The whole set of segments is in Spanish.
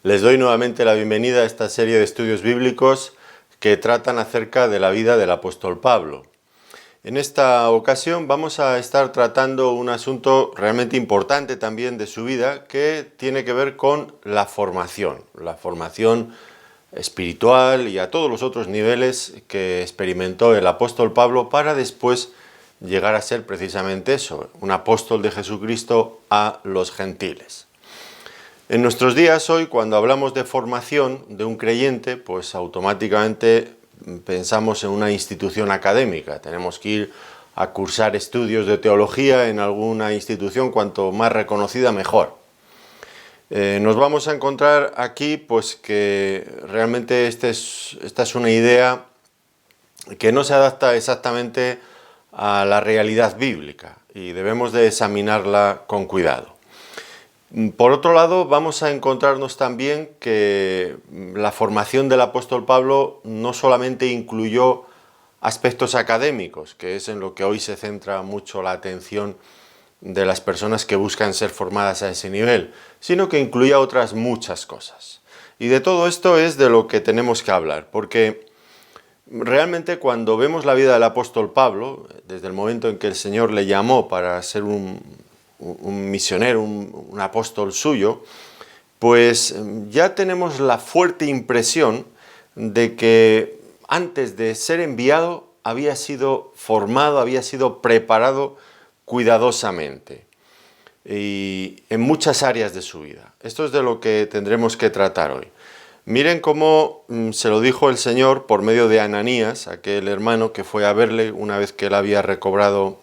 Les doy nuevamente la bienvenida a esta serie de estudios bíblicos que tratan acerca de la vida del apóstol Pablo. En esta ocasión vamos a estar tratando un asunto realmente importante también de su vida que tiene que ver con la formación espiritual y a todos los otros niveles que experimentó el apóstol Pablo para después llegar a ser precisamente eso, un apóstol de Jesucristo a los gentiles. En nuestros días hoy, cuando hablamos de formación de un creyente, pues automáticamente pensamos en una institución académica. Tenemos que ir a cursar estudios de teología en alguna institución, cuanto más reconocida mejor. Nos vamos a encontrar aquí pues que realmente esta es una idea que no se adapta exactamente a la realidad bíblica y debemos de examinarla con cuidado. Por otro lado, vamos a encontrarnos también que la formación del apóstol Pablo no solamente incluyó aspectos académicos, que es en lo que hoy se centra mucho la atención de las personas que buscan ser formadas a ese nivel, sino que incluía otras muchas cosas. Y de todo esto es de lo que tenemos que hablar, porque realmente cuando vemos la vida del apóstol Pablo, desde el momento en que el Señor le llamó para ser un misionero, un apóstol suyo, pues ya tenemos la fuerte impresión de que antes de ser enviado había sido formado, había sido preparado cuidadosamente y en muchas áreas de su vida. Esto es de lo que tendremos que tratar hoy. Miren cómo se lo dijo el Señor por medio de Ananías, aquel hermano que fue a verle una vez que él había recobrado,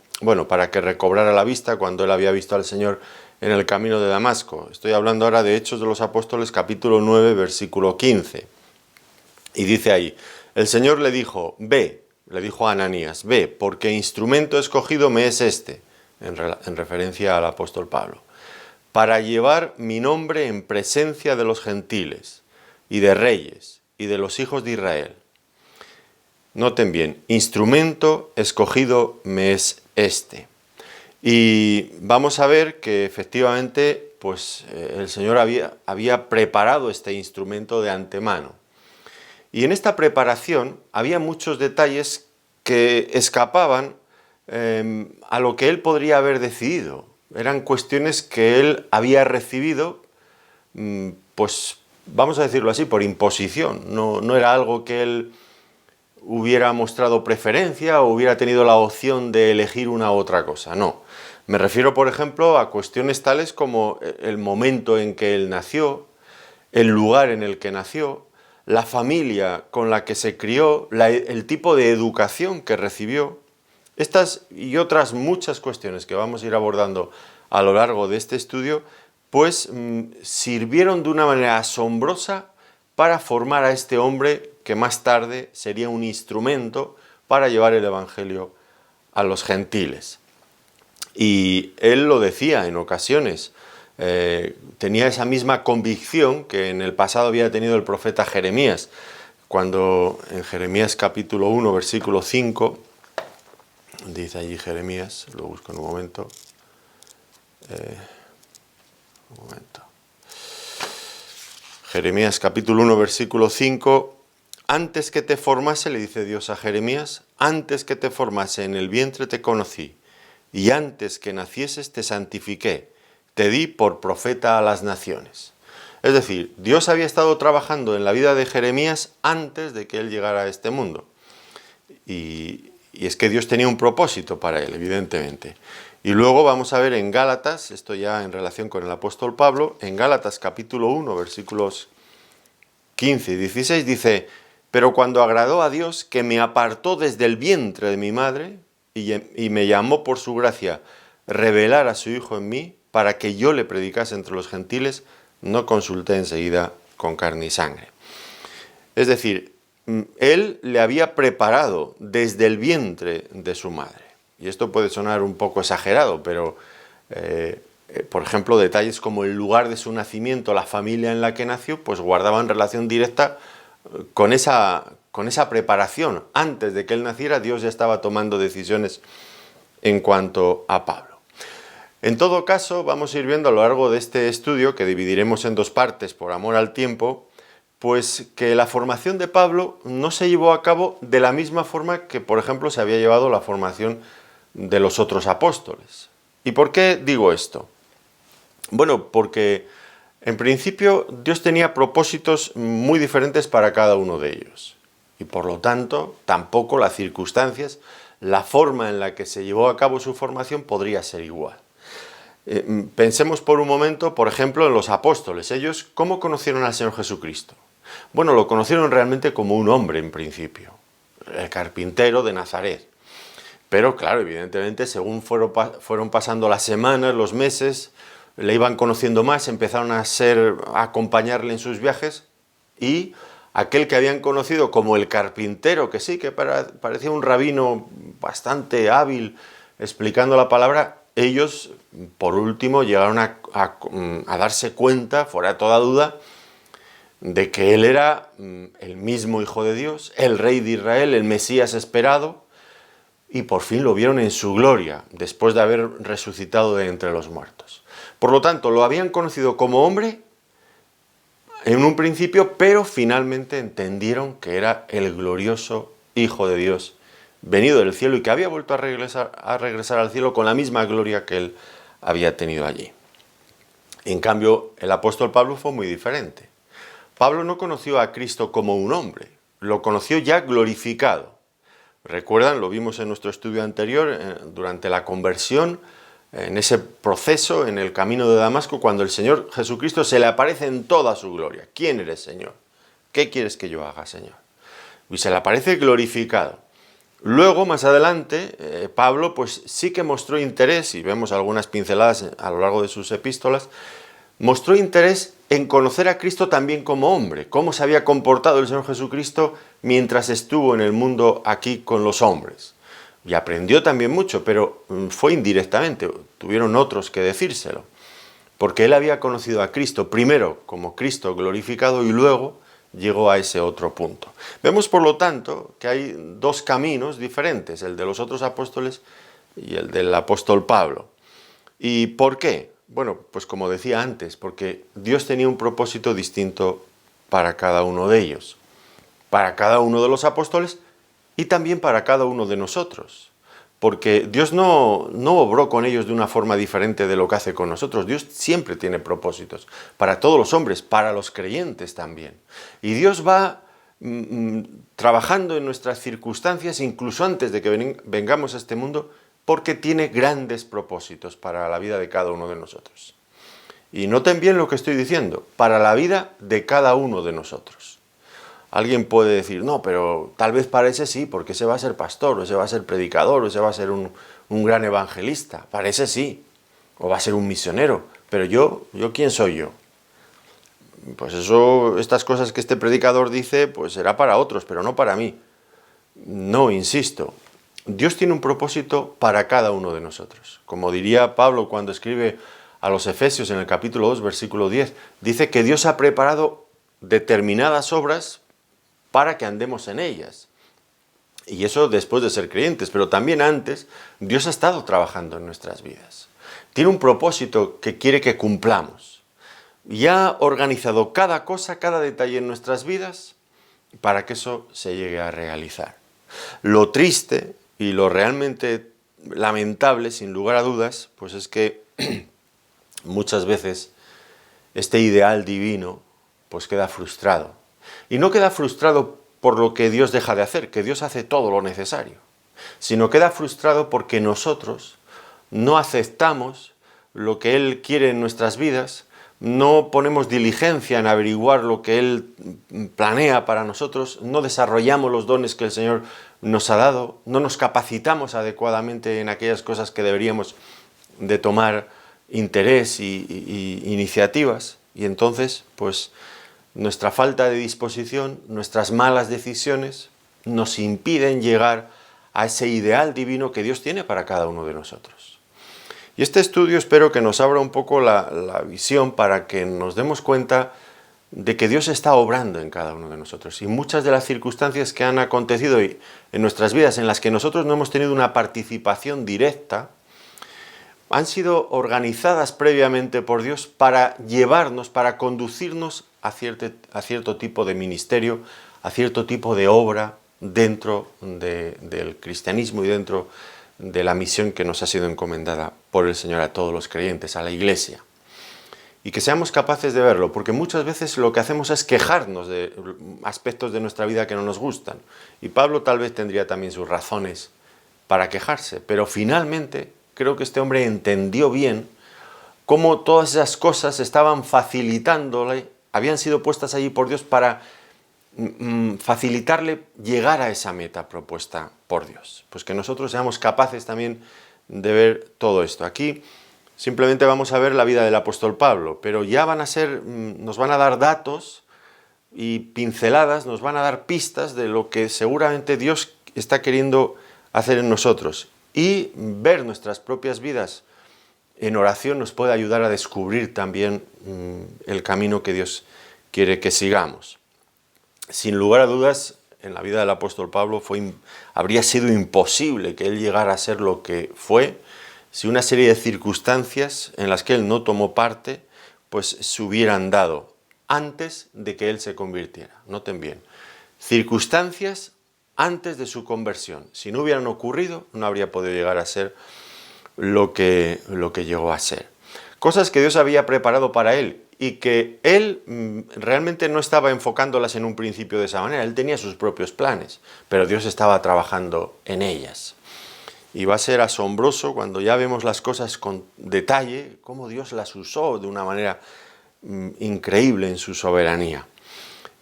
para que recobrara la vista cuando él había visto al Señor en el camino de Damasco. Estoy hablando ahora de Hechos de los Apóstoles, capítulo 9, versículo 15. Y dice ahí, el Señor le dijo, ve, le dijo a Ananías, ve, porque instrumento escogido me es este, en referencia al apóstol Pablo, para llevar mi nombre en presencia de los gentiles, y de reyes, y de los hijos de Israel. Noten bien, instrumento escogido me es este. Y vamos a ver que efectivamente pues, el Señor había preparado este instrumento de antemano. Y en esta preparación había muchos detalles que escapaban a lo que él podría haber decidido. Eran cuestiones que él había recibido, pues vamos a decirlo así, por imposición. No era algo que él hubiera mostrado preferencia o hubiera tenido la opción de elegir una u otra cosa, no. Me refiero, por ejemplo, a cuestiones tales como el momento en que él nació, el lugar en el que nació, la familia con la que se crió, el tipo de educación que recibió. Estas y otras muchas cuestiones que vamos a ir abordando a lo largo de este estudio, pues sirvieron de una manera asombrosa para formar a este hombre que más tarde sería un instrumento para llevar el Evangelio a los gentiles. Y él lo decía en ocasiones, tenía esa misma convicción que en el pasado había tenido el profeta Jeremías, cuando en Jeremías capítulo 1, versículo 5, dice allí Jeremías, lo busco en un momento, Jeremías capítulo 1, versículo 5, antes que te formase, le dice Dios a Jeremías, antes que te formase en el vientre te conocí, y antes que nacieses te santifiqué, te di por profeta a las naciones. Es decir, Dios había estado trabajando en la vida de Jeremías antes de que él llegara a este mundo. Y es que Dios tenía un propósito para él, evidentemente. Y luego vamos a ver en Gálatas, esto ya en relación con el apóstol Pablo, en Gálatas capítulo 1, versículos 15 y 16, dice, pero cuando agradó a Dios, que me apartó desde el vientre de mi madre y me llamó por su gracia, revelar a su Hijo en mí, para que yo le predicase entre los gentiles, no consulté enseguida con carne y sangre. Es decir, él le había preparado desde el vientre de su madre. Y esto puede sonar un poco exagerado, pero, por ejemplo, detalles como el lugar de su nacimiento, la familia en la que nació, pues guardaban relación directa con esa preparación. Antes de que él naciera, Dios ya estaba tomando decisiones en cuanto a Pablo. En todo caso, vamos a ir viendo a lo largo de este estudio, que dividiremos en dos partes por amor al tiempo, pues que la formación de Pablo no se llevó a cabo de la misma forma que, por ejemplo, se había llevado la formación de los otros apóstoles. ¿Y por qué digo esto? Bueno, porque en principio Dios tenía propósitos muy diferentes para cada uno de ellos. Y por lo tanto, tampoco las circunstancias, la forma en la que se llevó a cabo su formación podría ser igual. Pensemos por un momento, por ejemplo, en los apóstoles. Ellos, ¿cómo conocieron al Señor Jesucristo? Bueno, lo conocieron realmente como un hombre en principio, el carpintero de Nazaret. Pero claro, evidentemente, según fueron pasando las semanas, los meses, le iban conociendo más, empezaron a acompañarle en sus viajes, y aquel que habían conocido como el carpintero, que sí, que parecía un rabino bastante hábil explicando la palabra, ellos, por último, llegaron a darse cuenta, fuera toda duda, de que él era el mismo Hijo de Dios, el Rey de Israel, el Mesías esperado, y por fin lo vieron en su gloria, después de haber resucitado de entre los muertos. Por lo tanto, lo habían conocido como hombre en un principio, pero finalmente entendieron que era el glorioso Hijo de Dios, venido del cielo y que había vuelto a regresar al cielo con la misma gloria que él había tenido allí. En cambio, el apóstol Pablo fue muy diferente. Pablo no conoció a Cristo como un hombre, lo conoció ya glorificado. Recuerdan, lo vimos en nuestro estudio anterior, durante la conversión, en ese proceso, en el camino de Damasco, cuando el Señor Jesucristo se le aparece en toda su gloria. ¿Quién eres, Señor? ¿Qué quieres que yo haga, Señor? Y se le aparece glorificado. Luego, más adelante, Pablo pues sí que mostró interés, y vemos algunas pinceladas a lo largo de sus epístolas, mostró interés en conocer a Cristo también como hombre, cómo se había comportado el Señor Jesucristo mientras estuvo en el mundo aquí con los hombres. Y aprendió también mucho, pero fue indirectamente, tuvieron otros que decírselo, porque él había conocido a Cristo primero como Cristo glorificado y luego llegó a ese otro punto. Vemos, por lo tanto, que hay dos caminos diferentes, el de los otros apóstoles y el del apóstol Pablo. ¿Y por qué? Bueno, pues como decía antes, porque Dios tenía un propósito distinto para cada uno de ellos, para cada uno de los apóstoles y también para cada uno de nosotros. Porque Dios no obró con ellos de una forma diferente de lo que hace con nosotros. Dios siempre tiene propósitos, para todos los hombres, para los creyentes también. Y Dios va trabajando en nuestras circunstancias, incluso antes de que vengamos a este mundo, porque tiene grandes propósitos para la vida de cada uno de nosotros. Y noten bien lo que estoy diciendo, para la vida de cada uno de nosotros. Alguien puede decir, no, pero tal vez para ese sí, porque ese va a ser pastor, o ese va a ser predicador, o ese va a ser un gran evangelista. Para ese sí, o va a ser un misionero. Pero yo ¿quién soy yo? Pues eso, estas cosas que este predicador dice, pues será para otros, pero no para mí. No, insisto, Dios tiene un propósito para cada uno de nosotros. Como diría Pablo cuando escribe a los Efesios en el capítulo 2, versículo 10, dice que Dios ha preparado determinadas obras para que andemos en ellas. Y eso después de ser creyentes, pero también antes, Dios ha estado trabajando en nuestras vidas. Tiene un propósito que quiere que cumplamos. Y ha organizado cada cosa, cada detalle en nuestras vidas para que eso se llegue a realizar. Lo triste y lo realmente lamentable, sin lugar a dudas, pues es que muchas veces este ideal divino pues queda frustrado. Y no queda frustrado por lo que Dios deja de hacer, que Dios hace todo lo necesario, sino queda frustrado porque nosotros no aceptamos lo que Él quiere en nuestras vidas, no ponemos diligencia en averiguar lo que Él planea para nosotros, no desarrollamos los dones que el Señor nos ha dado, no nos capacitamos adecuadamente en aquellas cosas que deberíamos de tomar interés y iniciativas, y entonces, pues, nuestra falta de disposición, nuestras malas decisiones, nos impiden llegar a ese ideal divino que Dios tiene para cada uno de nosotros. Y este estudio espero que nos abra un poco la visión para que nos demos cuenta de que Dios está obrando en cada uno de nosotros. Y muchas de las circunstancias que han acontecido en nuestras vidas, en las que nosotros no hemos tenido una participación directa, han sido organizadas previamente por Dios para llevarnos, para conducirnos a cierto tipo de ministerio, a cierto tipo de obra dentro del cristianismo y dentro de la misión que nos ha sido encomendada por el Señor a todos los creyentes, a la Iglesia. Y que seamos capaces de verlo, porque muchas veces lo que hacemos es quejarnos de aspectos de nuestra vida que no nos gustan. Y Pablo tal vez tendría también sus razones para quejarse, pero finalmente creo que este hombre entendió bien cómo todas esas cosas estaban facilitándole, habían sido puestas allí por Dios para facilitarle llegar a esa meta propuesta por Dios. Pues que nosotros seamos capaces también de ver todo esto. Aquí simplemente vamos a ver la vida del apóstol Pablo, pero ya nos van a dar datos y pinceladas, nos van a dar pistas de lo que seguramente Dios está queriendo hacer en nosotros. Y ver nuestras propias vidas en oración nos puede ayudar a descubrir también el camino que Dios quiere que sigamos. Sin lugar a dudas, en la vida del apóstol Pablo habría sido imposible que él llegara a ser lo que fue si una serie de circunstancias en las que él no tomó parte, pues se hubieran dado antes de que él se convirtiera. Noten bien, circunstancias antes de su conversión. Si no hubieran ocurrido, no habría podido llegar a ser lo que llegó a ser. Cosas que Dios había preparado para él y que él realmente no estaba enfocándolas en un principio de esa manera. Él tenía sus propios planes, pero Dios estaba trabajando en ellas. Y va a ser asombroso cuando ya vemos las cosas con detalle, cómo Dios las usó de una manera increíble en su soberanía.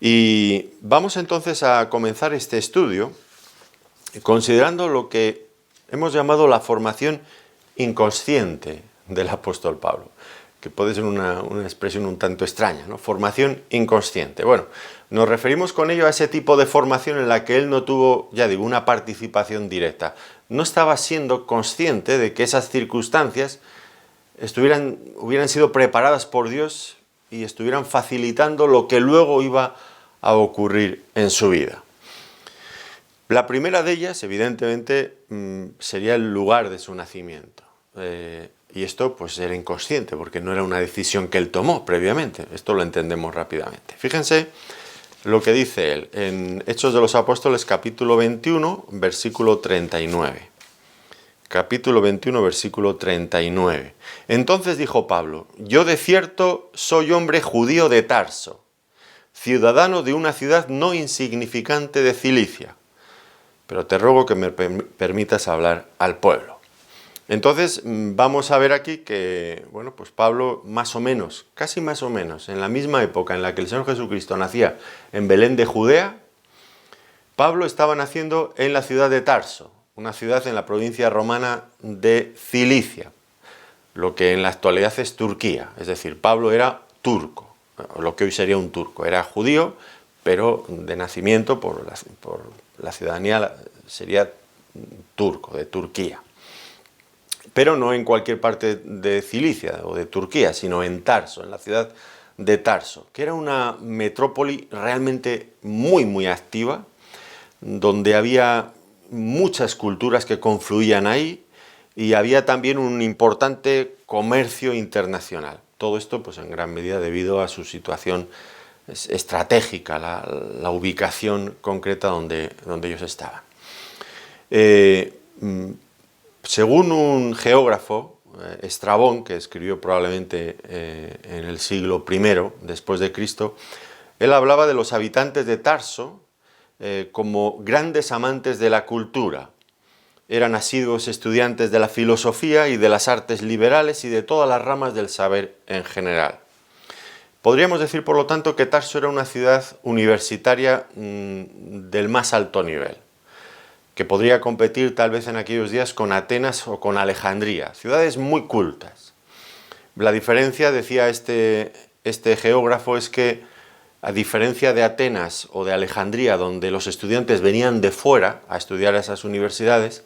Y vamos entonces a comenzar este estudio considerando lo que hemos llamado la formación inconsciente del apóstol Pablo, que puede ser una expresión un tanto extraña, ¿no? Formación inconsciente. Bueno, nos referimos con ello a ese tipo de formación en la que él no tuvo, ya digo, una participación directa. No estaba siendo consciente de que esas circunstancias hubieran sido preparadas por Dios y estuvieran facilitando lo que luego iba a ocurrir en su vida. La primera de ellas, evidentemente, sería el lugar de su nacimiento. Y esto pues era inconsciente, porque no era una decisión que él tomó previamente. Esto lo entendemos rápidamente. Fíjense lo que dice él en Hechos de los Apóstoles, capítulo 21, versículo 39. Capítulo 21, versículo 39. Entonces dijo Pablo: yo de cierto soy hombre judío de Tarso, ciudadano de una ciudad no insignificante de Cilicia, pero te ruego que me permitas hablar al pueblo. Entonces vamos a ver aquí que, bueno, pues Pablo más o menos, casi más o menos, en la misma época en la que el Señor Jesucristo nacía en Belén de Judea, Pablo estaba naciendo en la ciudad de Tarso, una ciudad en la provincia romana de Cilicia, lo que en la actualidad es Turquía, es decir, Pablo era turco, lo que hoy sería un turco, era judío, pero de nacimiento por la ciudadanía sería turco, de Turquía. Pero no en cualquier parte de Cilicia o de Turquía, sino en Tarso, en la ciudad de Tarso, que era una metrópoli realmente muy, muy activa, donde había muchas culturas que confluían ahí y había también un importante comercio internacional. Todo esto, pues en gran medida debido a su situación estratégica, la ubicación concreta donde ellos estaban. Según un geógrafo, Estrabón, que escribió probablemente en el siglo I después de Cristo, él hablaba de los habitantes de Tarso como grandes amantes de la cultura. Eran asiduos estudiantes de la filosofía y de las artes liberales y de todas las ramas del saber en general. Podríamos decir, por lo tanto, que Tarso era una ciudad universitaria del más alto nivel, que podría competir tal vez en aquellos días con Atenas o con Alejandría, ciudades muy cultas. La diferencia, decía este geógrafo, es que a diferencia de Atenas o de Alejandría, donde los estudiantes venían de fuera a estudiar a esas universidades,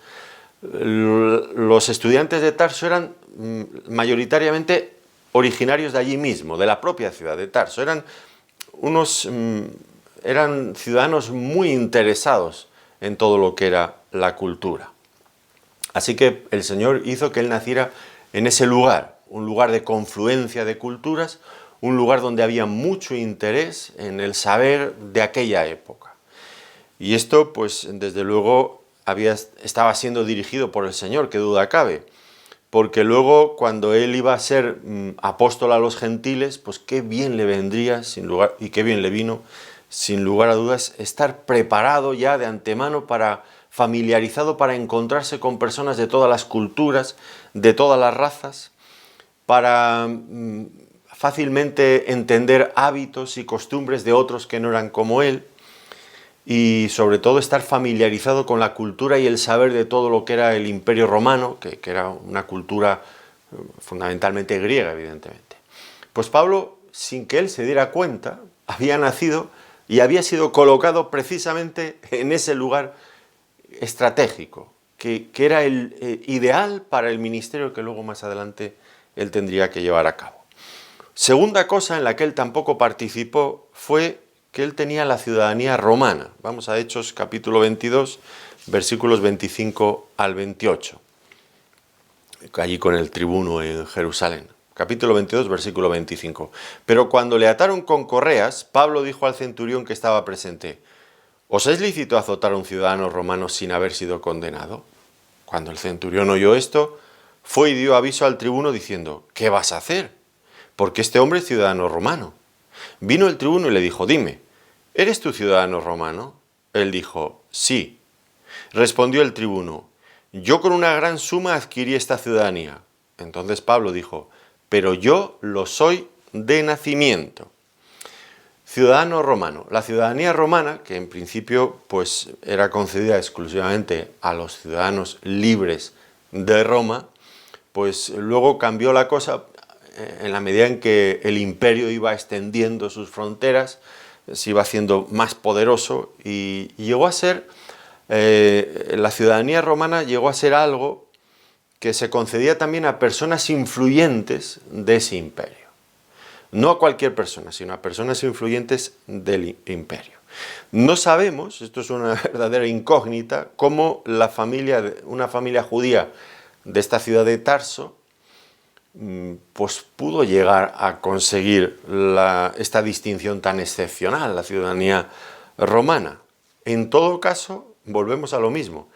los estudiantes de Tarso eran mayoritariamente originarios de allí mismo, de la propia ciudad de Tarso. Eran ciudadanos muy interesados en todo lo que era la cultura. Así que el Señor hizo que él naciera en ese lugar, un lugar de confluencia de culturas, un lugar donde había mucho interés en el saber de aquella época. Y esto, pues, desde luego, estaba siendo dirigido por el Señor, qué duda cabe, porque luego, cuando él iba a ser apóstol a los gentiles, pues qué bien le vendría, sin lugar, y qué bien le vino, sin lugar a dudas, estar preparado ya de antemano familiarizado para encontrarse con personas de todas las culturas, de todas las razas, para fácilmente entender hábitos y costumbres de otros que no eran como él, y sobre todo estar familiarizado con la cultura y el saber de todo lo que era el Imperio Romano, que era una cultura fundamentalmente griega, evidentemente. Pues Pablo, sin que él se diera cuenta, había nacido y había sido colocado precisamente en ese lugar estratégico, que era el ideal para el ministerio que luego más adelante él tendría que llevar a cabo. Segunda cosa en la que él tampoco participó fue que él tenía la ciudadanía romana. Vamos a Hechos capítulo 22, versículos 25 al 28, allí con el tribuno en Jerusalén. Capítulo 22, versículo 25. Pero cuando le ataron con correas, Pablo dijo al centurión que estaba presente: ¿os es lícito azotar a un ciudadano romano sin haber sido condenado? Cuando el centurión oyó esto, fue y dio aviso al tribuno diciendo: ¿qué vas a hacer? Porque este hombre es ciudadano romano. Vino el tribuno y le dijo: dime, ¿eres tú ciudadano romano? Él dijo: sí. Respondió el tribuno: yo con una gran suma adquirí esta ciudadanía. Entonces Pablo dijo: pero yo lo soy de nacimiento. Ciudadano romano. La ciudadanía romana, que en principio pues era concedida exclusivamente a los ciudadanos libres de Roma, pues luego cambió la cosa en la medida en que el imperio iba extendiendo sus fronteras, se iba haciendo más poderoso y llegó a ser, la ciudadanía romana llegó a ser algo que se concedía también a personas influyentes de ese imperio. No a cualquier persona, sino a personas influyentes del imperio. No sabemos, esto es una verdadera incógnita, cómo una familia judía de esta ciudad de Tarso pues pudo llegar a conseguir esta distinción tan excepcional, la ciudadanía romana. En todo caso, volvemos a lo mismo.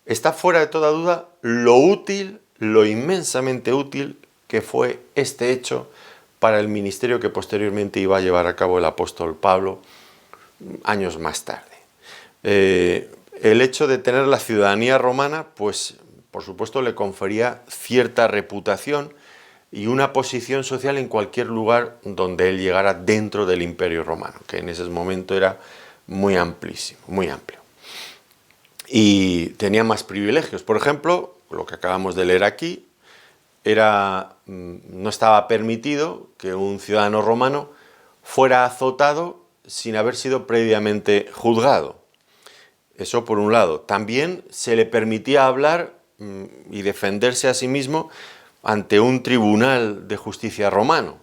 Está fuera de toda duda lo útil, lo inmensamente útil que fue este hecho para el ministerio que posteriormente iba a llevar a cabo el apóstol Pablo años más tarde. El hecho de tener la ciudadanía romana, pues por supuesto le confería cierta reputación y una posición social en cualquier lugar donde él llegara dentro del Imperio Romano, que en ese momento era muy amplísimo, muy amplio. Y tenía más privilegios. Por ejemplo, lo que acabamos de leer aquí, no estaba permitido que un ciudadano romano fuera azotado sin haber sido previamente juzgado. Eso por un lado. También se le permitía hablar y defenderse a sí mismo ante un tribunal de justicia romano.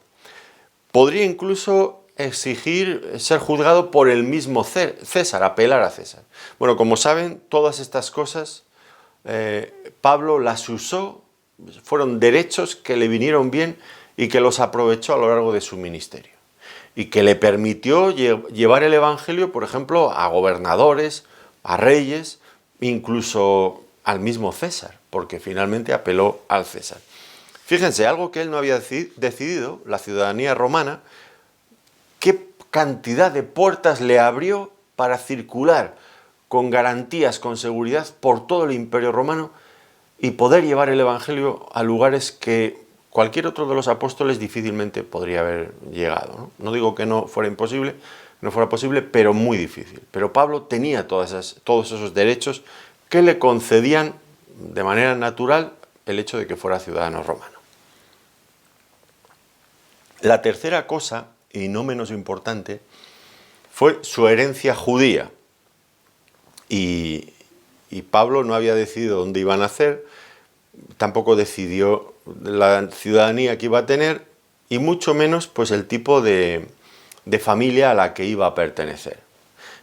Podría incluso exigir ser juzgado por el mismo César, apelar a César. Bueno, como saben, todas estas cosas Pablo las usó, fueron derechos que le vinieron bien y que los aprovechó a lo largo de su ministerio. Y que le permitió llevar el evangelio, por ejemplo, a gobernadores, a reyes, incluso al mismo César, porque finalmente apeló al César. Fíjense, algo que él no había decidido, la ciudadanía romana, qué cantidad de puertas le abrió para circular con garantías, con seguridad por todo el Imperio Romano y poder llevar el evangelio a lugares que cualquier otro de los apóstoles difícilmente podría haber llegado. No digo que no fuera imposible, no fuera posible, pero muy difícil. Pero Pablo tenía todos esos derechos que le concedían de manera natural el hecho de que fuera ciudadano romano. La tercera cosa, y no menos importante, fue su herencia judía. Y Pablo no había decidido dónde iba a nacer, tampoco decidió la ciudadanía que iba a tener, y mucho menos pues el tipo de familia a la que iba a pertenecer.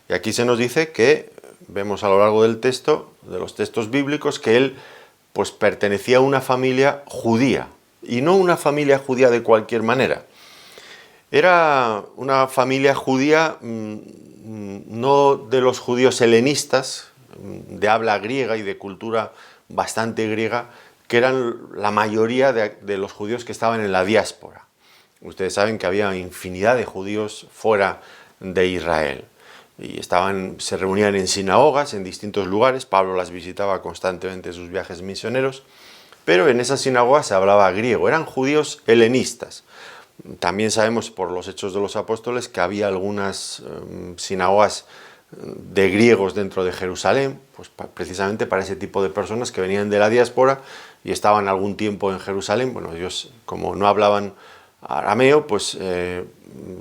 Y aquí se nos dice que, vemos a lo largo del texto, de los textos bíblicos, que él pues pertenecía a una familia judía, y no una familia judía de cualquier manera. Era una familia judía no de los judíos helenistas, de habla griega y de cultura bastante griega, que eran la mayoría de los judíos que estaban en la diáspora. Ustedes saben que había infinidad de judíos fuera de Israel y se reunían en sinagogas en distintos lugares. Pablo las visitaba constantemente en sus viajes misioneros, pero en esas sinagogas se hablaba griego, eran judíos helenistas. También sabemos por los Hechos de los Apóstoles que había algunas sinagogas de griegos dentro de Jerusalén, pues precisamente para ese tipo de personas que venían de la diáspora y estaban algún tiempo en Jerusalén. Bueno, ellos, como no hablaban arameo, pues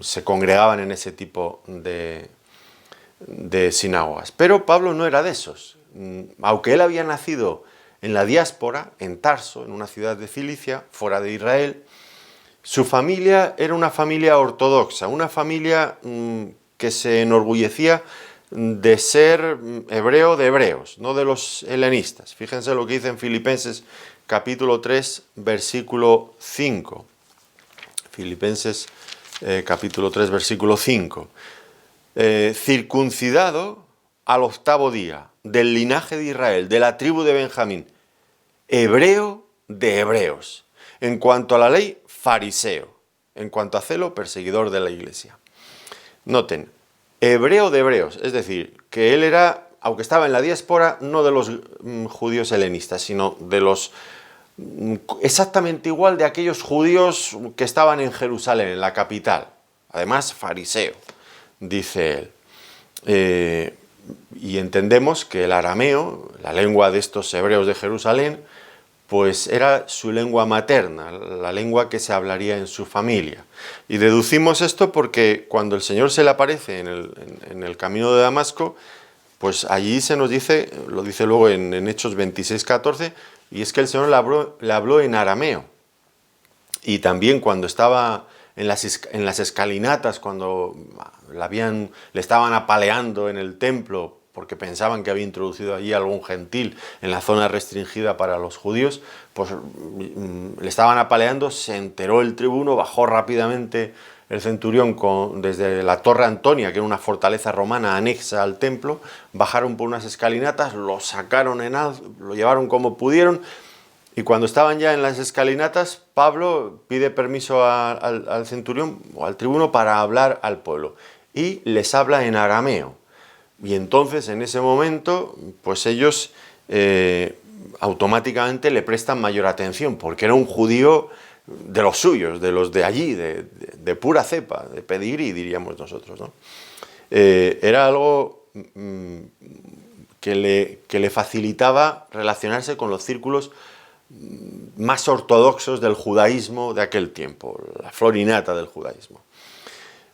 se congregaban en ese tipo de sinagogas. Pero Pablo no era de esos. Aunque él había nacido en la diáspora, en Tarso, en una ciudad de Cilicia, fuera de Israel, su familia era una familia ortodoxa, una familia que se enorgullecía de ser hebreo de hebreos, no de los helenistas. Fíjense lo que dice en Filipenses capítulo 3, versículo 5. Filipenses capítulo 3, versículo 5. Circuncidado al 8º día, del linaje de Israel, de la tribu de Benjamín, hebreo de hebreos. En cuanto a la ley, fariseo. En cuanto a celo, perseguidor de la iglesia. Noten, hebreo de hebreos, es decir, que él era, aunque estaba en la diáspora, no de los judíos helenistas, sino de los exactamente igual de aquellos judíos que estaban en Jerusalén, en la capital. Además, fariseo, dice él. Y entendemos que el arameo, la lengua de estos hebreos de Jerusalén, pues era su lengua materna, la lengua que se hablaría en su familia. Y deducimos esto porque cuando el Señor se le aparece en el camino de Damasco, pues allí se nos dice, lo dice luego en Hechos 26:14, y es que el Señor le habló en arameo. Y también cuando estaba en las escalinatas, cuando le estaban apaleando en el templo, porque pensaban que había introducido allí algún gentil en la zona restringida para los judíos, pues le estaban apaleando, se enteró el tribuno, bajó rápidamente el centurión desde la Torre Antonia, que era una fortaleza romana anexa al templo, bajaron por unas escalinatas, lo sacaron lo llevaron como pudieron, y cuando estaban ya en las escalinatas, Pablo pide permiso al centurión o al tribuno para hablar al pueblo, y les habla en arameo. Y entonces, en ese momento, pues ellos automáticamente le prestan mayor atención, porque era un judío de los suyos, de los de allí, de pura cepa, de pedigrí, diríamos nosotros, ¿no? Era algo que le facilitaba relacionarse con los círculos más ortodoxos del judaísmo de aquel tiempo, la flor y nata del judaísmo.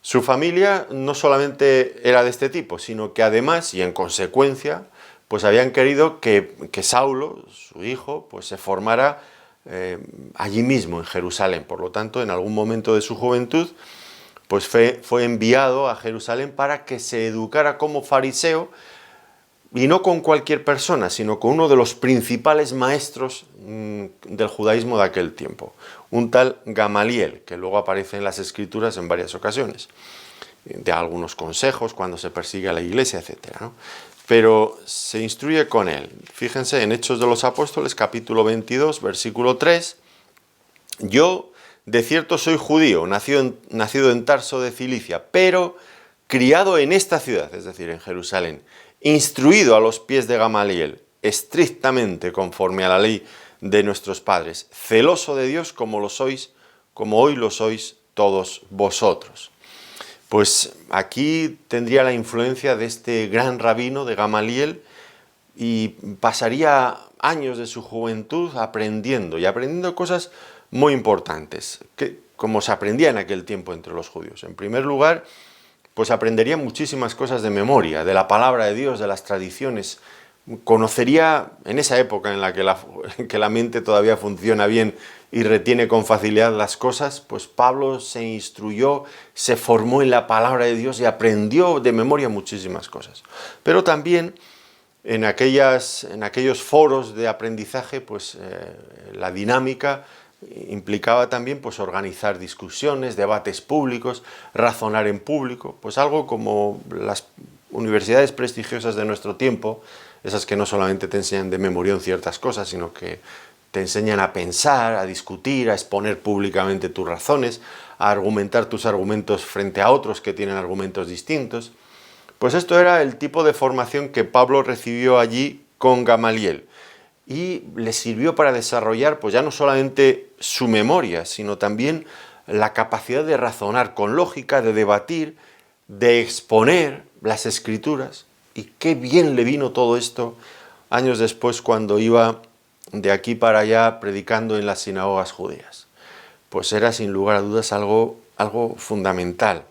Su familia no solamente era de este tipo, sino que además, y en consecuencia, pues habían querido que Saulo, su hijo, pues se formara allí mismo, en Jerusalén. Por lo tanto, en algún momento de su juventud, pues fue enviado a Jerusalén para que se educara como fariseo, y no con cualquier persona, sino con uno de los principales maestros del judaísmo de aquel tiempo, un tal Gamaliel, que luego aparece en las Escrituras en varias ocasiones, de algunos consejos cuando se persigue a la iglesia, etc., ¿no? Pero se instruye con él. Fíjense en Hechos de los Apóstoles, capítulo 22, versículo 3, yo de cierto soy judío, nacido en Tarso de Cilicia, pero criado en esta ciudad, es decir, en Jerusalén, instruido a los pies de Gamaliel, estrictamente conforme a la ley de nuestros padres, celoso de Dios como hoy lo sois todos vosotros. Pues aquí tendría la influencia de este gran rabino de Gamaliel y pasaría años de su juventud aprendiendo cosas muy importantes, como se aprendía en aquel tiempo entre los judíos. En primer lugar, pues aprendería muchísimas cosas de memoria, de la palabra de Dios, de las tradiciones. Conocería, en esa época en la que la mente todavía funciona bien y retiene con facilidad las cosas, pues Pablo se instruyó, se formó en la palabra de Dios y aprendió de memoria muchísimas cosas. Pero también En aquellos foros de aprendizaje, pues la dinámica implicaba también pues organizar discusiones, debates públicos, razonar en público, pues algo como las universidades prestigiosas de nuestro tiempo, esas que no solamente te enseñan de memoria ciertas cosas, sino que te enseñan a pensar, a discutir, a exponer públicamente tus razones, a argumentar tus argumentos frente a otros que tienen argumentos distintos. Pues esto era el tipo de formación que Pablo recibió allí con Gamaliel y le sirvió para desarrollar pues ya no solamente su memoria, sino también la capacidad de razonar con lógica, de debatir, de exponer las escrituras. Y qué bien le vino todo esto años después cuando iba de aquí para allá predicando en las sinagogas judías. Pues era sin lugar a dudas algo fundamental.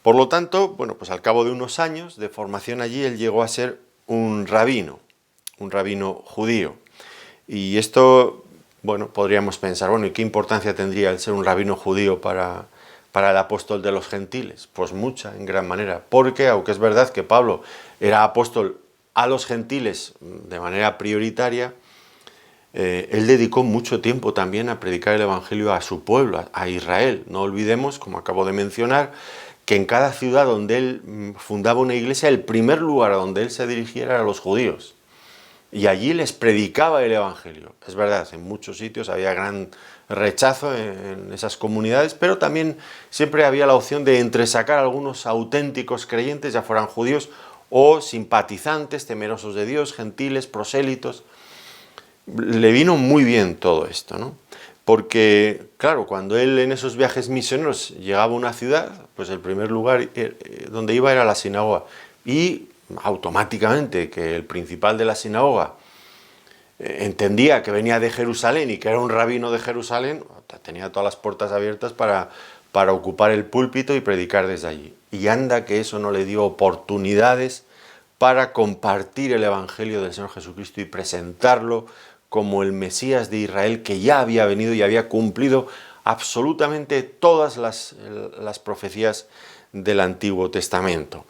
Por lo tanto, bueno, pues al cabo de unos años de formación allí, él llegó a ser un rabino judío. Y esto, bueno, podríamos pensar, bueno, ¿y qué importancia tendría el ser un rabino judío para el apóstol de los gentiles? Pues mucha, en gran manera, porque aunque es verdad que Pablo era apóstol a los gentiles de manera prioritaria, él dedicó mucho tiempo también a predicar el evangelio a su pueblo, a Israel. No olvidemos, como acabo de mencionar, que en cada ciudad donde él fundaba una iglesia, el primer lugar a donde él se dirigía era a los judíos. Y allí les predicaba el evangelio. Es verdad, en muchos sitios había gran rechazo en esas comunidades, pero también siempre había la opción de entresacar a algunos auténticos creyentes, ya fueran judíos o simpatizantes, temerosos de Dios, gentiles, prosélitos. Le vino muy bien todo esto, ¿no? Porque, claro, cuando él en esos viajes misioneros llegaba a una ciudad, pues el primer lugar donde iba era la sinagoga. Y automáticamente que el principal de la sinagoga entendía que venía de Jerusalén y que era un rabino de Jerusalén, tenía todas las puertas abiertas para ocupar el púlpito y predicar desde allí. Y anda que eso no le dio oportunidades para compartir el evangelio del Señor Jesucristo y presentarlo como el Mesías de Israel que ya había venido y había cumplido absolutamente todas las profecías del Antiguo Testamento.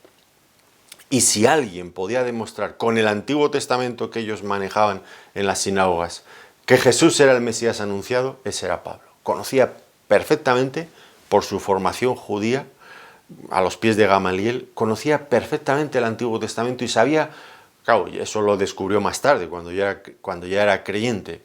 Y si alguien podía demostrar con el Antiguo Testamento que ellos manejaban en las sinagogas que Jesús era el Mesías anunciado, ese era Pablo. Conocía perfectamente, por su formación judía, a los pies de Gamaliel, conocía perfectamente el Antiguo Testamento y sabía, claro, y eso lo descubrió más tarde, cuando ya era creyente,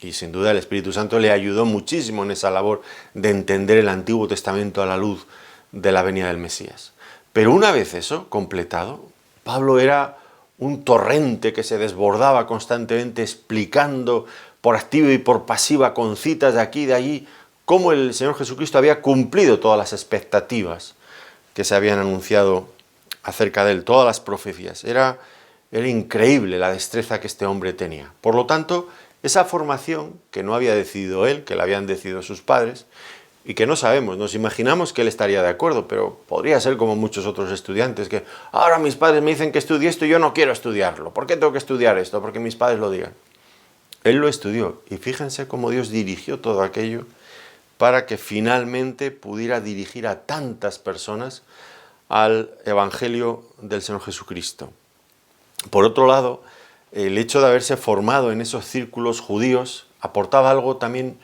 y sin duda el Espíritu Santo le ayudó muchísimo en esa labor de entender el Antiguo Testamento a la luz de la venida del Mesías. Pero una vez eso completado, Pablo era un torrente que se desbordaba constantemente explicando por activa y por pasiva, con citas de aquí y de allí, cómo el Señor Jesucristo había cumplido todas las expectativas que se habían anunciado acerca de él, todas las profecías. Era increíble la destreza que este hombre tenía. Por lo tanto, esa formación que no había decidido él, que la habían decidido sus padres, y que no sabemos, nos imaginamos que él estaría de acuerdo, pero podría ser como muchos otros estudiantes, que ahora mis padres me dicen que estudie esto y yo no quiero estudiarlo. ¿Por qué tengo que estudiar esto? Porque mis padres lo digan. Él lo estudió, y fíjense cómo Dios dirigió todo aquello para que finalmente pudiera dirigir a tantas personas al Evangelio del Señor Jesucristo. Por otro lado, el hecho de haberse formado en esos círculos judíos aportaba algo también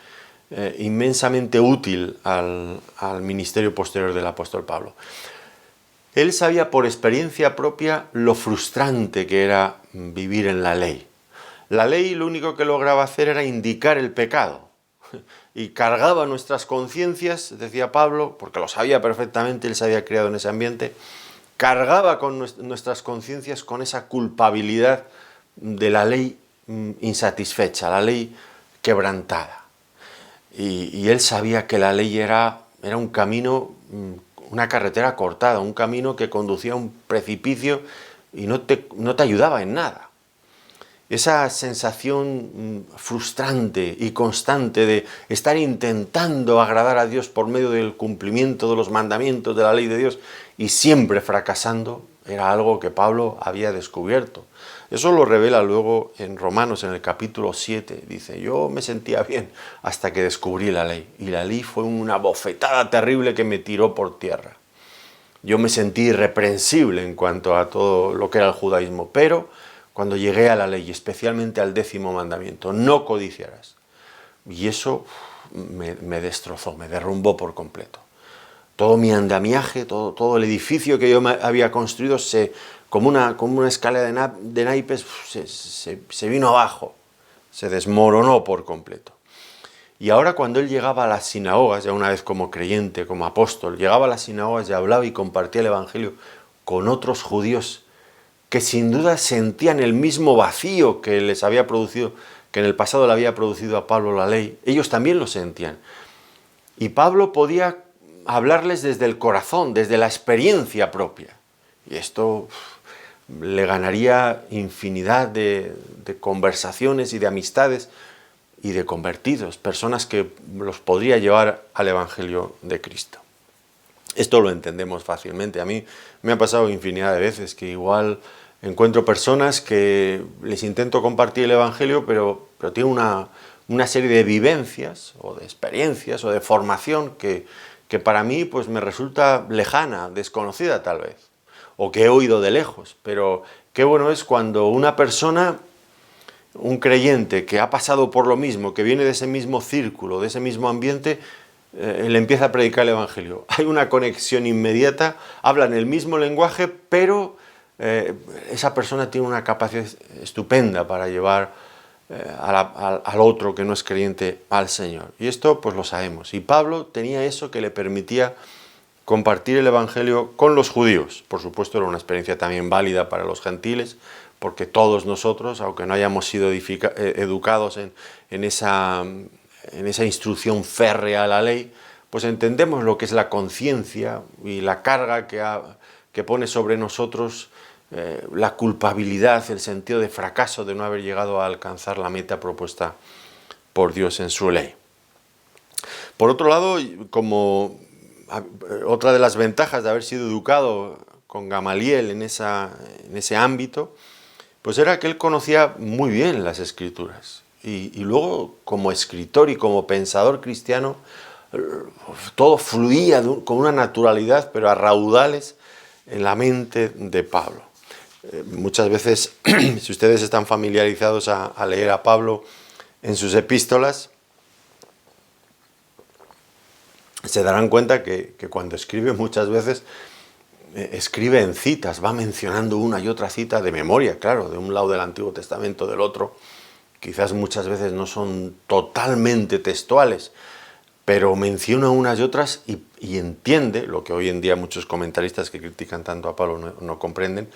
inmensamente útil al ministerio posterior del apóstol Pablo. Él sabía por experiencia propia lo frustrante que era vivir en la ley. La ley lo único que lograba hacer era indicar el pecado y cargaba nuestras conciencias, decía Pablo, porque lo sabía perfectamente, él se había criado en ese ambiente, cargaba con nuestras conciencias con esa culpabilidad de la ley insatisfecha, la ley quebrantada. Y él sabía que la ley era un camino, una carretera cortada, un camino que conducía a un precipicio y no te ayudaba en nada. Esa sensación frustrante y constante de estar intentando agradar a Dios por medio del cumplimiento de los mandamientos de la ley de Dios y siempre fracasando, era algo que Pablo había descubierto. Eso lo revela luego en Romanos, en el capítulo 7. Dice, yo me sentía bien hasta que descubrí la ley. Y la ley fue una bofetada terrible que me tiró por tierra. yo me sentí irreprensible en cuanto a todo lo que era el judaísmo, pero cuando llegué a la ley, especialmente al 10º mandamiento, no codiciarás, y eso me destrozó, me derrumbó por completo. Todo mi andamiaje, todo el edificio que yo había construido, como una escalera de naipes, se vino abajo, se desmoronó por completo. Y ahora cuando él llegaba a las sinagogas, ya una vez como creyente, como apóstol, llegaba a las sinagogas y hablaba y compartía el Evangelio con otros judíos que sin duda sentían el mismo vacío que les había producido, que en el pasado le había producido a Pablo la ley, ellos también lo sentían. Y Pablo podía hablarles desde el corazón, desde la experiencia propia. Y esto le ganaría infinidad de conversaciones y de amistades y de convertidos, personas que los podría llevar al Evangelio de Cristo. Esto lo entendemos fácilmente. A mí me ha pasado infinidad de veces que igual encuentro personas que les intento compartir el Evangelio, pero tienen una serie de vivencias o de experiencias o de formación que para mí pues me resulta lejana, desconocida tal vez, o que he oído de lejos. Pero qué bueno es cuando una persona, un creyente que ha pasado por lo mismo, que viene de ese mismo círculo, de ese mismo ambiente, le empieza a predicar el Evangelio. Hay una conexión inmediata, hablan el mismo lenguaje, pero esa persona tiene una capacidad estupenda para llevar al otro que no es creyente al Señor. Y esto pues lo sabemos. Y Pablo tenía eso que le permitía compartir el Evangelio con los judíos. Por supuesto era una experiencia también válida para los gentiles, porque todos nosotros, aunque no hayamos sido educados en esa instrucción férrea a la ley, pues entendemos lo que es la conciencia y la carga que pone sobre nosotros la culpabilidad, el sentido de fracaso de no haber llegado a alcanzar la meta propuesta por Dios en su ley. Por otro lado, como otra de las ventajas de haber sido educado con Gamaliel en ese ámbito, pues era que él conocía muy bien las Escrituras. Y luego, como escritor y como pensador cristiano, todo fluía con una naturalidad, pero a raudales, en la mente de Pablo. Muchas veces, si ustedes están familiarizados a leer a Pablo en sus epístolas, se darán cuenta que cuando escribe muchas veces, escribe en citas, va mencionando una y otra cita de memoria, claro, de un lado del Antiguo Testamento, del otro. Quizás muchas veces no son totalmente textuales, pero menciona unas y otras y entiende, lo que hoy en día muchos comentaristas que critican tanto a Pablo no comprenden,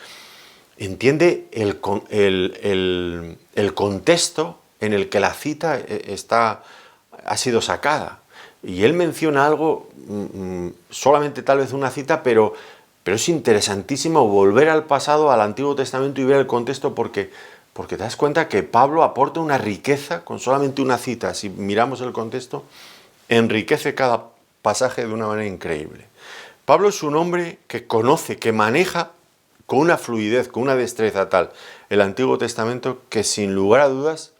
entiende el contexto en el que la cita ha sido sacada. Y él menciona algo, solamente tal vez una cita, pero es interesantísimo volver al pasado, al Antiguo Testamento y ver el contexto porque te das cuenta que Pablo aporta una riqueza con solamente una cita. Si miramos el contexto, enriquece cada pasaje de una manera increíble. Pablo es un hombre que conoce, que maneja con una fluidez, con una destreza tal el Antiguo Testamento que sin lugar a dudas,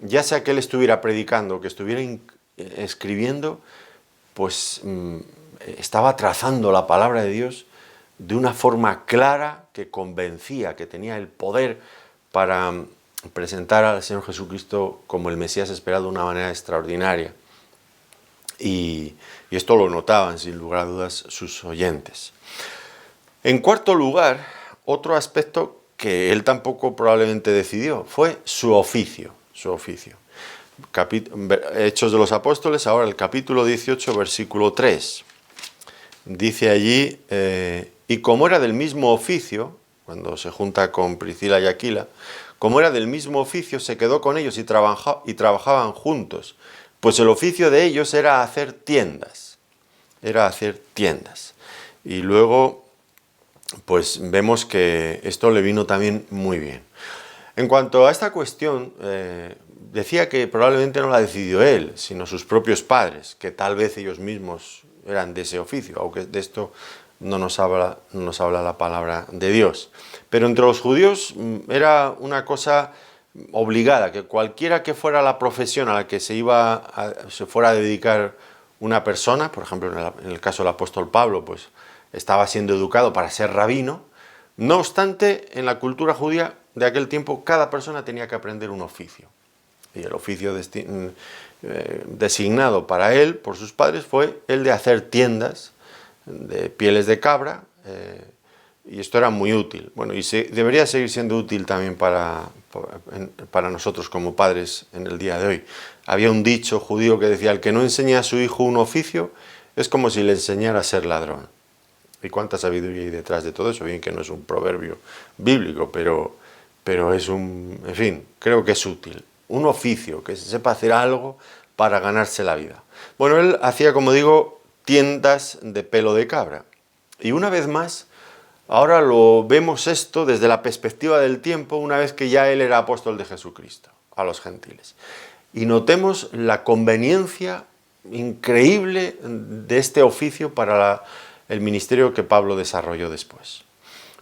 ya sea que él estuviera predicando, que estuviera escribiendo, pues estaba trazando la palabra de Dios de una forma clara que convencía, que tenía el poder para presentar al Señor Jesucristo como el Mesías esperado de una manera extraordinaria. Y esto lo notaban sin lugar a dudas sus oyentes. En cuarto lugar, otro aspecto que él tampoco probablemente decidió fue su oficio. Hechos de los Apóstoles, ahora el capítulo 18, versículo 3. Dice allí, y como era del mismo oficio, cuando se junta con Priscila y Aquila, como era del mismo oficio, se quedó con ellos y trabajaban juntos, pues el oficio de ellos era hacer tiendas. Y luego, pues vemos que esto le vino también muy bien. En cuanto a esta cuestión, decía que probablemente no la decidió él, sino sus propios padres, que tal vez ellos mismos eran de ese oficio, aunque de esto no nos habla la palabra de Dios. Pero entre los judíos era una cosa obligada, que cualquiera que fuera la profesión a la que se fuera a dedicar una persona, por ejemplo en el caso del apóstol Pablo, pues estaba siendo educado para ser rabino. No obstante, en la cultura judía de aquel tiempo, cada persona tenía que aprender un oficio. Y el oficio designado para él, por sus padres, fue el de hacer tiendas de pieles de cabra, y esto era muy útil. Bueno, y debería seguir siendo útil también para nosotros como padres en el día de hoy. Había un dicho judío que decía: el que no enseña a su hijo un oficio es como si le enseñara a ser ladrón. Y cuánta sabiduría hay detrás de todo eso. Bien que no es un proverbio bíblico, pero es en fin, creo que es útil. Un oficio, que se sepa hacer algo para ganarse la vida. Bueno, él hacía, como digo, tiendas de pelo de cabra. Y una vez más, ahora lo vemos esto desde la perspectiva del tiempo, una vez que ya él era apóstol de Jesucristo a los gentiles. Y notemos la conveniencia increíble de este oficio para el ministerio que Pablo desarrolló después.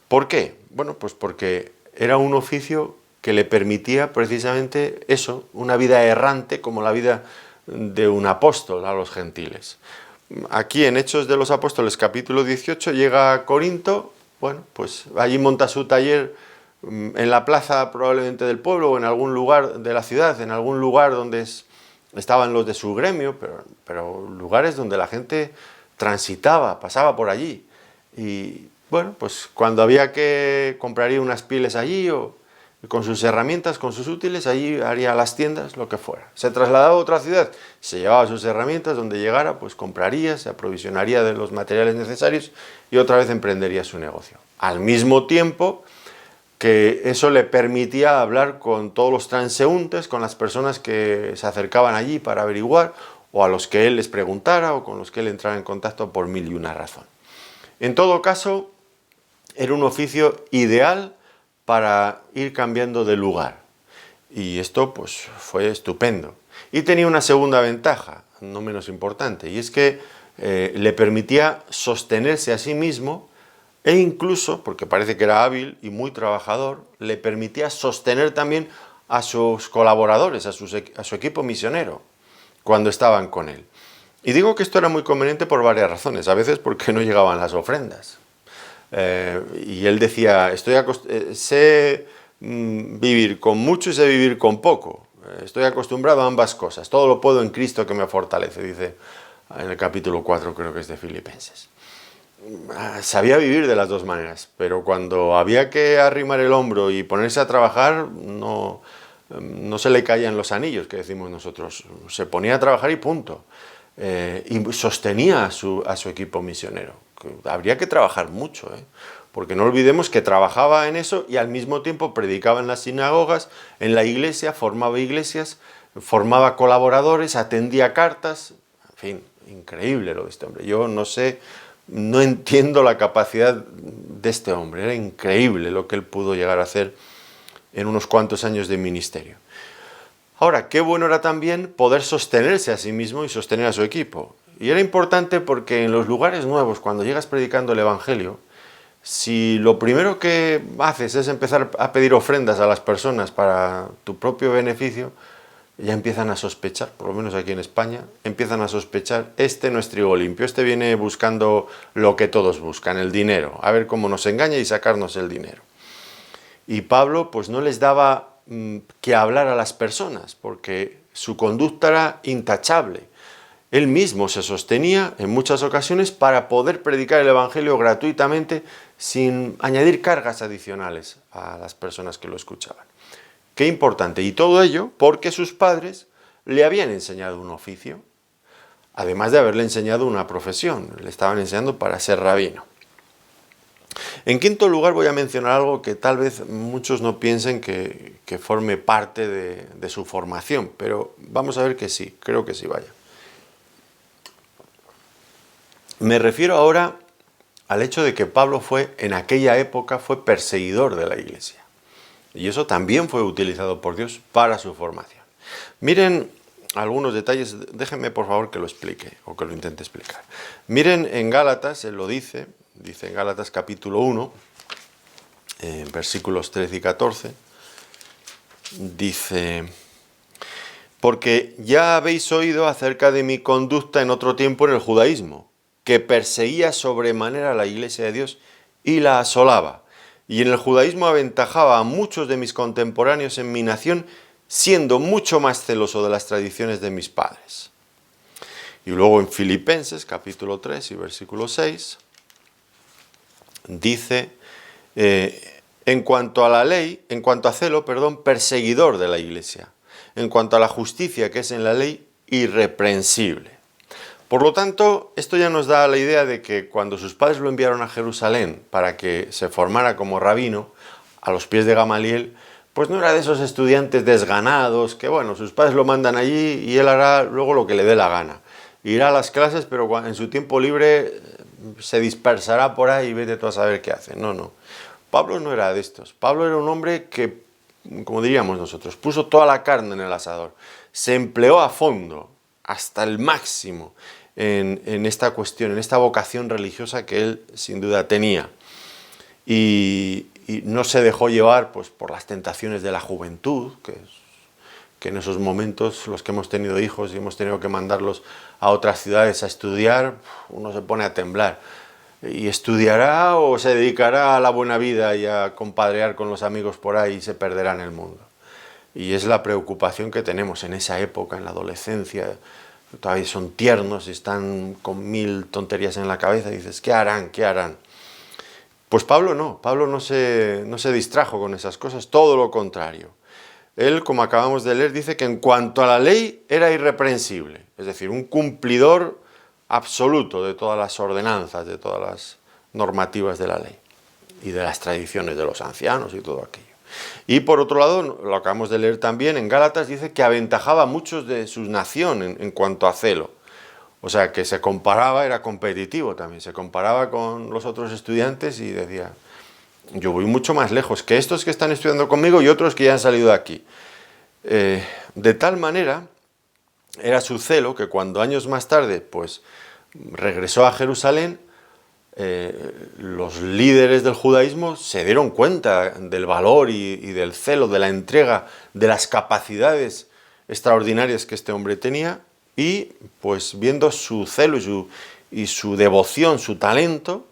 ¿Por qué? Bueno, pues porque era un oficio que le permitía precisamente eso, una vida errante como la vida de un apóstol a los gentiles. Aquí en Hechos de los Apóstoles, capítulo 18, llega a Corinto, bueno, pues allí monta su taller en la plaza probablemente del pueblo o en algún lugar de la ciudad, en algún lugar donde estaban los de su gremio, pero lugares donde la gente transitaba, pasaba por allí. Y bueno, pues cuando había que compraría unas pieles allí o con sus herramientas, con sus útiles, allí haría las tiendas, lo que fuera. Se trasladaba a otra ciudad, se llevaba sus herramientas, donde llegara, pues compraría, se aprovisionaría de los materiales necesarios y otra vez emprendería su negocio. Al mismo tiempo que eso le permitía hablar con todos los transeúntes, con las personas que se acercaban allí para averiguar, o a los que él les preguntara, o con los que él entrara en contacto por mil y una razón. En todo caso, era un oficio ideal para ir cambiando de lugar. Y esto pues fue estupendo. Y tenía una segunda ventaja, no menos importante, y es que le permitía sostenerse a sí mismo e incluso, porque parece que era hábil y muy trabajador, le permitía sostener también a sus colaboradores, a su equipo misionero, cuando estaban con él. Y digo que esto era muy conveniente por varias razones. A veces porque no llegaban las ofrendas. Y él decía: sé vivir con mucho y sé vivir con poco. Estoy acostumbrado a ambas cosas. Todo lo puedo en Cristo que me fortalece, dice en el capítulo 4, creo que es de Filipenses. Sabía vivir de las dos maneras, pero cuando había que arrimar el hombro y ponerse a trabajar, no se le caían los anillos, que decimos nosotros. Se ponía a trabajar y punto. Y sostenía a su equipo misionero. Habría que trabajar mucho, porque no olvidemos que trabajaba en eso y al mismo tiempo predicaba en las sinagogas, en la iglesia, formaba iglesias, formaba colaboradores, atendía cartas. En fin, increíble lo de este hombre. Yo no sé, no entiendo la capacidad de este hombre. Era increíble lo que él pudo llegar a hacer en unos cuantos años de ministerio. Ahora, qué bueno era también poder sostenerse a sí mismo y sostener a su equipo. Y era importante porque en los lugares nuevos, cuando llegas predicando el Evangelio, si lo primero que haces es empezar a pedir ofrendas a las personas para tu propio beneficio, ya empiezan a sospechar, por lo menos aquí en España, empiezan a sospechar: este no es trigo limpio, este viene buscando lo que todos buscan, el dinero, a ver cómo nos engaña y sacarnos el dinero. Y Pablo pues no les daba que hablar a las personas, porque su conducta era intachable. Él mismo se sostenía en muchas ocasiones para poder predicar el Evangelio gratuitamente sin añadir cargas adicionales a las personas que lo escuchaban. Qué importante. Y todo ello porque sus padres le habían enseñado un oficio, además de haberle enseñado una profesión. Le estaban enseñando para ser rabino. En quinto lugar voy a mencionar algo que tal vez muchos no piensen que forme parte de su formación, pero vamos a ver que sí, creo que sí, vaya. Me refiero ahora al hecho de que Pablo en aquella época fue perseguidor de la iglesia. Y eso también fue utilizado por Dios para su formación. Miren algunos detalles, déjenme por favor que lo explique, o que lo intente explicar. Miren en Gálatas, él lo dice en Gálatas capítulo 1, versículos 13 y 14, dice: porque ya habéis oído acerca de mi conducta en otro tiempo en el judaísmo, que perseguía sobremanera la iglesia de Dios y la asolaba. Y en el judaísmo aventajaba a muchos de mis contemporáneos en mi nación, siendo mucho más celoso de las tradiciones de mis padres. Y luego en Filipenses, capítulo 3 y versículo 6, dice, en cuanto a la ley, en cuanto a celo, perseguidor de la iglesia. En cuanto a la justicia que es en la ley, irreprensible. Por lo tanto, esto ya nos da la idea de que cuando sus padres lo enviaron a Jerusalén para que se formara como rabino, a los pies de Gamaliel, pues no era de esos estudiantes desganados, que bueno, sus padres lo mandan allí y él hará luego lo que le dé la gana. Irá a las clases, pero en su tiempo libre se dispersará por ahí y vete tú a saber qué hace. No, no. Pablo no era de estos. Pablo era un hombre que, como diríamos nosotros, puso toda la carne en el asador. Se empleó a fondo, hasta el máximo, en esta cuestión, en esta vocación religiosa que él sin duda tenía. Y no se dejó llevar pues, por las tentaciones de la juventud, que en esos momentos los que hemos tenido hijos y hemos tenido que mandarlos a otras ciudades a estudiar, uno se pone a temblar. ¿Y estudiará o se dedicará a la buena vida y a compadrear con los amigos por ahí y se perderá en el mundo? Y es la preocupación que tenemos en esa época, en la adolescencia. Todavía son tiernos y están con 1000 tonterías en la cabeza y dices, ¿qué harán? ¿Qué harán? Pues Pablo no se distrajo con esas cosas, todo lo contrario. Él, como acabamos de leer, dice que en cuanto a la ley era irreprensible, es decir, un cumplidor absoluto de todas las ordenanzas, de todas las normativas de la ley y de las tradiciones de los ancianos y todo aquello. Y por otro lado, lo acabamos de leer también, en Gálatas dice que aventajaba a muchos de su nación en cuanto a celo. O sea, que se comparaba, era competitivo también, se comparaba con los otros estudiantes y decía, yo voy mucho más lejos que estos que están estudiando conmigo y otros que ya han salido de aquí. De tal manera era su celo que cuando años más tarde pues, regresó a Jerusalén, los líderes del judaísmo se dieron cuenta del valor y del celo, de la entrega, de las capacidades extraordinarias que este hombre tenía y pues viendo su celo y su devoción, su talento,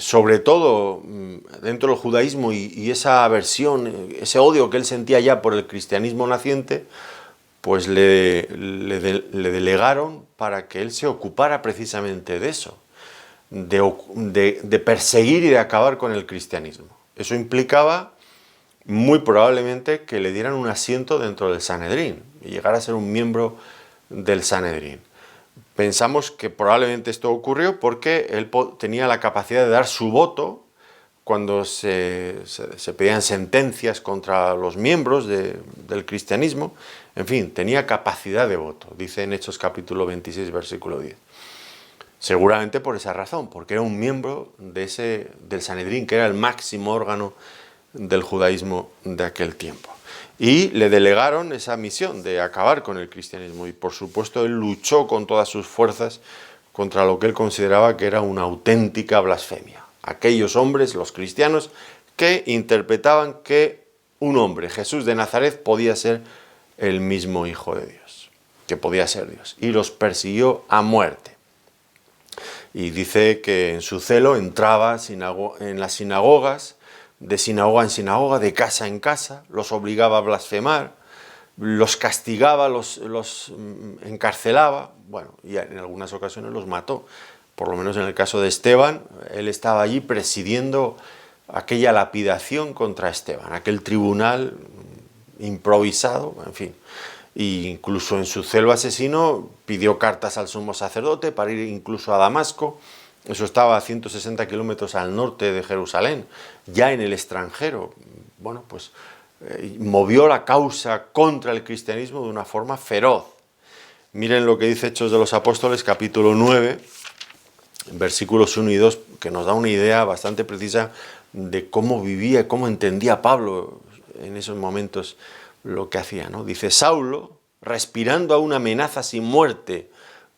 sobre todo dentro del judaísmo y esa aversión, ese odio que él sentía ya por el cristianismo naciente, pues le delegaron para que él se ocupara precisamente de eso, de perseguir y de acabar con el cristianismo. Eso implicaba muy probablemente que le dieran un asiento dentro del Sanedrín y llegara a ser un miembro del Sanedrín. Pensamos que probablemente esto ocurrió porque él tenía la capacidad de dar su voto cuando se pedían sentencias contra los miembros del cristianismo. En fin, tenía capacidad de voto, dice en Hechos capítulo 26, versículo 10. Seguramente por esa razón, porque era un miembro del Sanedrín, que era el máximo órgano del judaísmo de aquel tiempo. Y le delegaron esa misión de acabar con el cristianismo y por supuesto él luchó con todas sus fuerzas contra lo que él consideraba que era una auténtica blasfemia. Aquellos hombres, los cristianos, que interpretaban que un hombre, Jesús de Nazaret, podía ser el mismo Hijo de Dios, que podía ser Dios, y los persiguió a muerte. Y dice que en su celo entraba en las sinagogas, de sinagoga en sinagoga, de casa en casa, los obligaba a blasfemar, los castigaba, los encarcelaba, bueno, y en algunas ocasiones los mató. Por lo menos en el caso de Esteban, él estaba allí presidiendo aquella lapidación contra Esteban, aquel tribunal improvisado, en fin. E incluso en su celo asesino pidió cartas al sumo sacerdote para ir incluso a Damasco. Eso estaba a 160 kilómetros al norte de Jerusalén, ya en el extranjero. Bueno, pues movió la causa contra el cristianismo de una forma feroz. Miren lo que dice Hechos de los Apóstoles, capítulo 9, versículos 1 y 2, que nos da una idea bastante precisa de cómo vivía, cómo entendía Pablo en esos momentos lo que hacía, ¿no? Dice, Saulo, respirando aún amenazas y muerte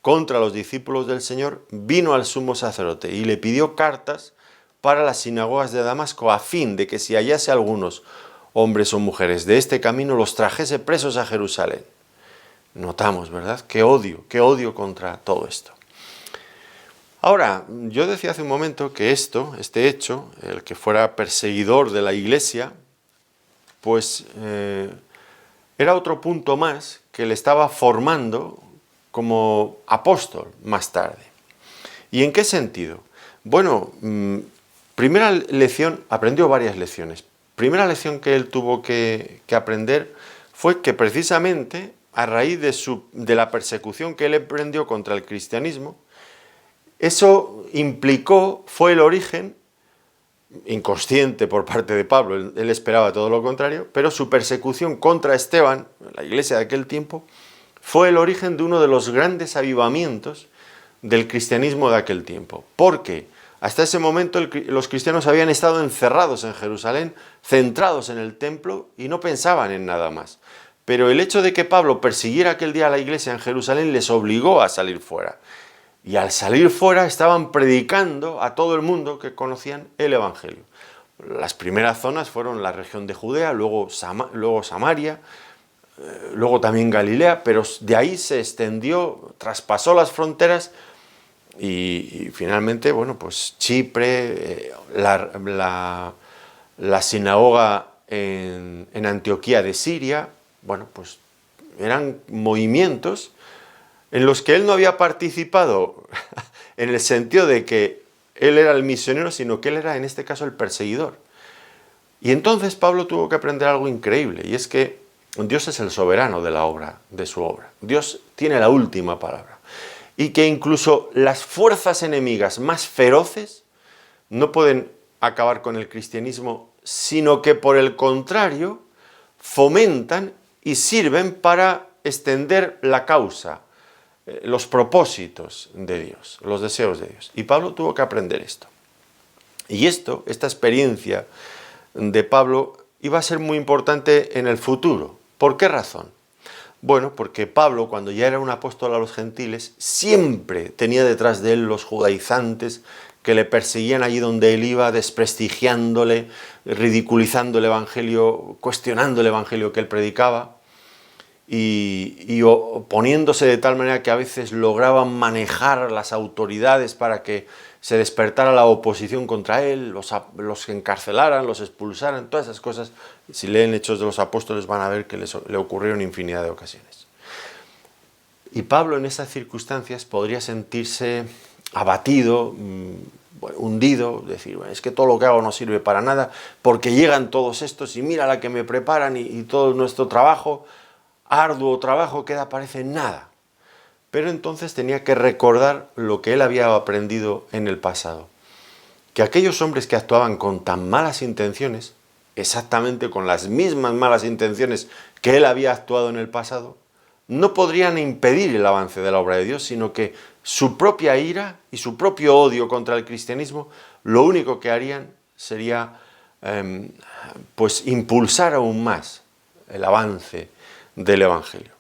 contra los discípulos del Señor, vino al sumo sacerdote y le pidió cartas para las sinagogas de Damasco a fin de que si hallase algunos hombres o mujeres de este camino los trajese presos a Jerusalén. Notamos, ¿verdad? Qué odio contra todo esto. Ahora, yo decía hace un momento que este hecho, el que fuera perseguidor de la Iglesia, pues era otro punto más que le estaba formando como apóstol más tarde. ¿Y en qué sentido? Bueno, primera lección, aprendió varias lecciones. Primera lección que él tuvo que aprender fue que precisamente a raíz de la persecución que él emprendió contra el cristianismo, eso fue el origen, inconsciente por parte de Pablo, él esperaba todo lo contrario, pero su persecución contra Esteban, la iglesia de aquel tiempo, fue el origen de uno de los grandes avivamientos del cristianismo de aquel tiempo. Porque hasta ese momento los cristianos habían estado encerrados en Jerusalén, centrados en el templo y no pensaban en nada más. Pero el hecho de que Pablo persiguiera aquel día a la iglesia en Jerusalén les obligó a salir fuera. Y al salir fuera estaban predicando a todo el mundo que conocían el Evangelio. Las primeras zonas fueron la región de Judea, luego Samaria, luego también Galilea, pero de ahí se extendió, traspasó las fronteras y finalmente, bueno, pues Chipre, la sinagoga en Antioquía de Siria, bueno, pues eran movimientos en los que él no había participado en el sentido de que él era el misionero, sino que él era en este caso el perseguidor. Y entonces Pablo tuvo que aprender algo increíble, y es que Dios es el soberano de su obra. Dios tiene la última palabra. Y que incluso las fuerzas enemigas más feroces no pueden acabar con el cristianismo, sino que por el contrario fomentan y sirven para extender la causa, los propósitos de Dios, los deseos de Dios. Y Pablo tuvo que aprender esto. Y esta experiencia de Pablo iba a ser muy importante en el futuro. ¿Por qué razón? Bueno, porque Pablo, cuando ya era un apóstol a los gentiles, siempre tenía detrás de él los judaizantes que le perseguían allí donde él iba, desprestigiándole, ridiculizando el evangelio, cuestionando el evangelio que él predicaba y oponiéndose de tal manera que a veces lograban manejar las autoridades para que se despertara la oposición contra él, los encarcelaran, los expulsaran, todas esas cosas. Si leen Hechos de los Apóstoles van a ver que le ocurrieron infinidad de ocasiones. Y Pablo en esas circunstancias podría sentirse abatido, hundido, decir, bueno, es que todo lo que hago no sirve para nada, porque llegan todos estos y mira la que me preparan y todo nuestro trabajo, arduo trabajo, parece en nada. Pero entonces tenía que recordar lo que él había aprendido en el pasado. Que aquellos hombres que actuaban con tan malas intenciones, exactamente con las mismas malas intenciones que él había actuado en el pasado, no podrían impedir el avance de la obra de Dios, sino que su propia ira y su propio odio contra el cristianismo, lo único que harían sería pues impulsar aún más el avance del Evangelio.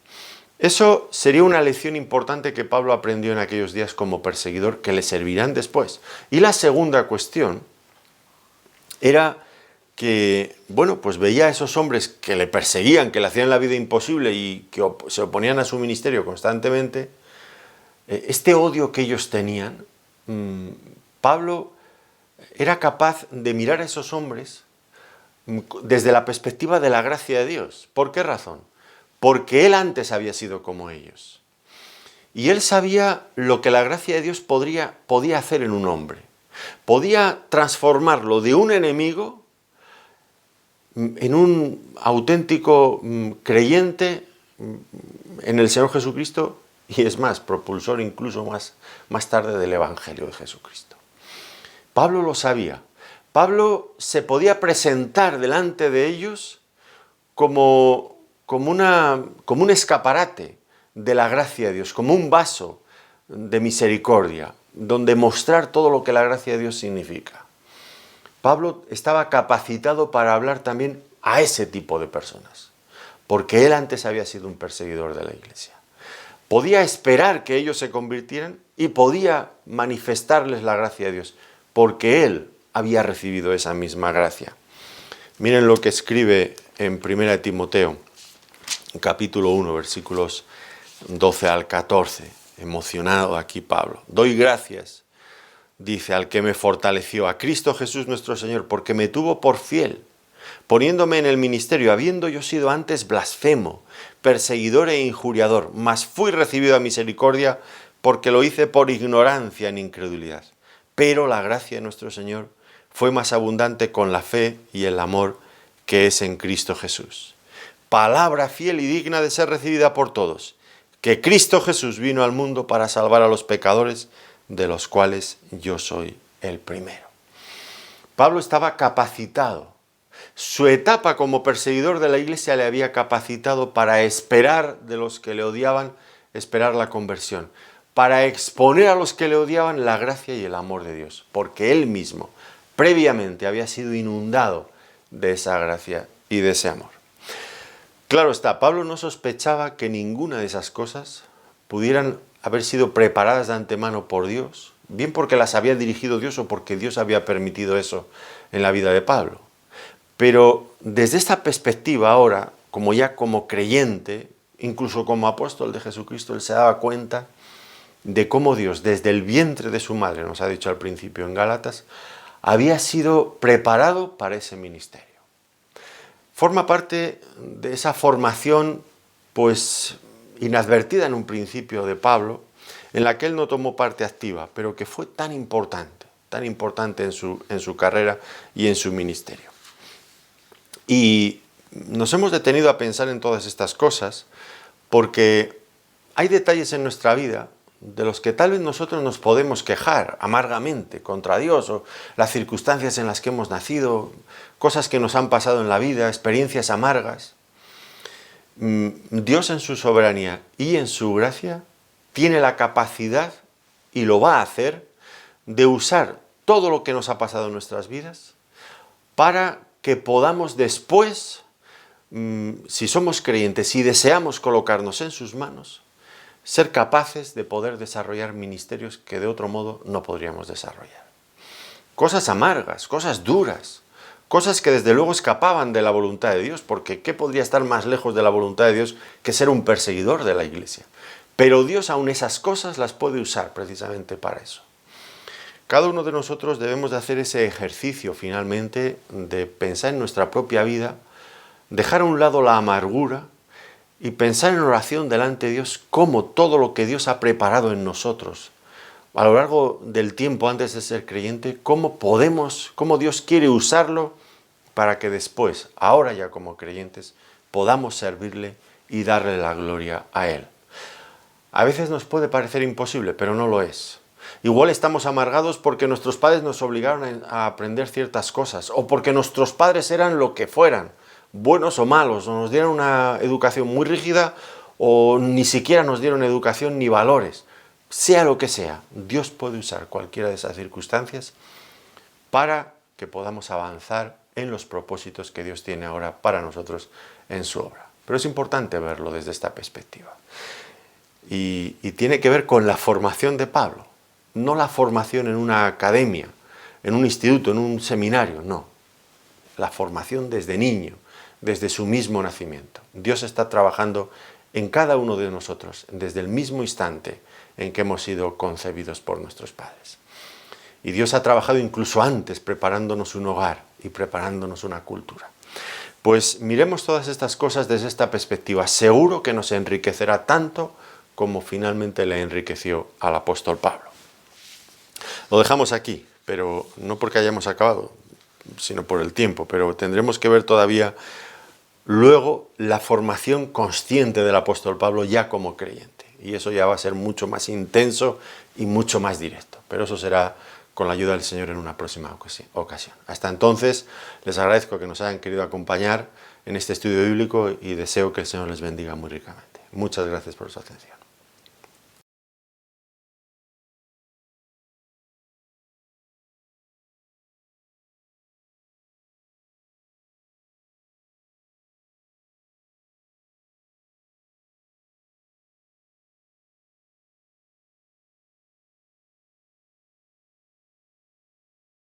Eso sería una lección importante que Pablo aprendió en aquellos días como perseguidor, que le servirán después. Y la segunda cuestión era que, bueno, pues veía a esos hombres que le perseguían, que le hacían la vida imposible y que se oponían a su ministerio constantemente, este odio que ellos tenían, Pablo era capaz de mirar a esos hombres desde la perspectiva de la gracia de Dios. ¿Por qué razón? Porque él antes había sido como ellos. Y él sabía lo que la gracia de Dios podía hacer en un hombre. Podía transformarlo de un enemigo en un auténtico creyente en el Señor Jesucristo, y es más, propulsor incluso más tarde del Evangelio de Jesucristo. Pablo lo sabía. Pablo se podía presentar delante de ellos como un escaparate de la gracia de Dios, como un vaso de misericordia, donde mostrar todo lo que la gracia de Dios significa. Pablo estaba capacitado para hablar también a ese tipo de personas, porque él antes había sido un perseguidor de la iglesia. Podía esperar que ellos se convirtieran y podía manifestarles la gracia de Dios, porque él había recibido esa misma gracia. Miren lo que escribe en 1 Timoteo, capítulo 1, versículos 12 al 14, emocionado aquí Pablo. Doy gracias dice, al que me fortaleció, a Cristo Jesús nuestro Señor, porque me tuvo por fiel, poniéndome en el ministerio, habiendo yo sido antes blasfemo, perseguidor e injuriador, mas fui recibido a misericordia, porque lo hice por ignorancia en incredulidad. Pero la gracia de nuestro Señor fue más abundante con la fe y el amor que es en Cristo Jesús. Palabra fiel y digna de ser recibida por todos, que Cristo Jesús vino al mundo para salvar a los pecadores, de los cuales yo soy el primero. Pablo estaba capacitado. Su etapa como perseguidor de la iglesia le había capacitado para esperar de los que le odiaban, esperar la conversión, para exponer a los que le odiaban la gracia y el amor de Dios, porque él mismo previamente había sido inundado de esa gracia y de ese amor. Claro está, Pablo no sospechaba que ninguna de esas cosas pudieran haber sido preparadas de antemano por Dios, bien porque las había dirigido Dios o porque Dios había permitido eso en la vida de Pablo. Pero desde esta perspectiva ahora, como creyente, incluso como apóstol de Jesucristo, él se daba cuenta de cómo Dios, desde el vientre de su madre, nos ha dicho al principio en Gálatas, había sido preparado para ese ministerio. Forma parte de esa formación, pues, inadvertida en un principio de Pablo, en la que él no tomó parte activa, pero que fue tan importante en su carrera y en su ministerio. Y nos hemos detenido a pensar en todas estas cosas porque hay detalles en nuestra vida de los que tal vez nosotros nos podemos quejar amargamente contra Dios, o las circunstancias en las que hemos nacido, cosas que nos han pasado en la vida, experiencias amargas. Dios en su soberanía y en su gracia tiene la capacidad, y lo va a hacer, de usar todo lo que nos ha pasado en nuestras vidas para que podamos después, si somos creyentes y deseamos colocarnos en sus manos, ser capaces de poder desarrollar ministerios que de otro modo no podríamos desarrollar. Cosas amargas, cosas duras, cosas que desde luego escapaban de la voluntad de Dios, porque ¿qué podría estar más lejos de la voluntad de Dios que ser un perseguidor de la iglesia? Pero Dios aún esas cosas las puede usar precisamente para eso. Cada uno de nosotros debemos de hacer ese ejercicio finalmente de pensar en nuestra propia vida, dejar a un lado la amargura y pensar en oración delante de Dios cómo todo lo que Dios ha preparado en nosotros a lo largo del tiempo antes de ser creyente, cómo Dios quiere usarlo para que después, ahora ya como creyentes, podamos servirle y darle la gloria a Él. A veces nos puede parecer imposible, pero no lo es. Igual estamos amargados porque nuestros padres nos obligaron a aprender ciertas cosas, o porque nuestros padres eran lo que fueran, buenos o malos, o nos dieron una educación muy rígida, o ni siquiera nos dieron educación ni valores. Sea lo que sea, Dios puede usar cualquiera de esas circunstancias para que podamos avanzar en los propósitos que Dios tiene ahora para nosotros en su obra. Pero es importante verlo desde esta perspectiva. Y tiene que ver con la formación de Pablo, no la formación en una academia, en un instituto, en un seminario, no. La formación desde niño, desde su mismo nacimiento. Dios está trabajando en cada uno de nosotros, desde el mismo instante en que hemos sido concebidos por nuestros padres. Y Dios ha trabajado incluso antes, preparándonos un hogar y preparándonos una cultura. Pues miremos todas estas cosas desde esta perspectiva. Seguro que nos enriquecerá tanto como finalmente le enriqueció al apóstol Pablo. Lo dejamos aquí, pero no porque hayamos acabado, sino por el tiempo, pero tendremos que ver todavía luego la formación consciente del apóstol Pablo ya como creyente. Y eso ya va a ser mucho más intenso y mucho más directo. Pero eso será con la ayuda del Señor en una próxima ocasión. Hasta entonces, les agradezco que nos hayan querido acompañar en este estudio bíblico y deseo que el Señor les bendiga muy ricamente. Muchas gracias por su atención.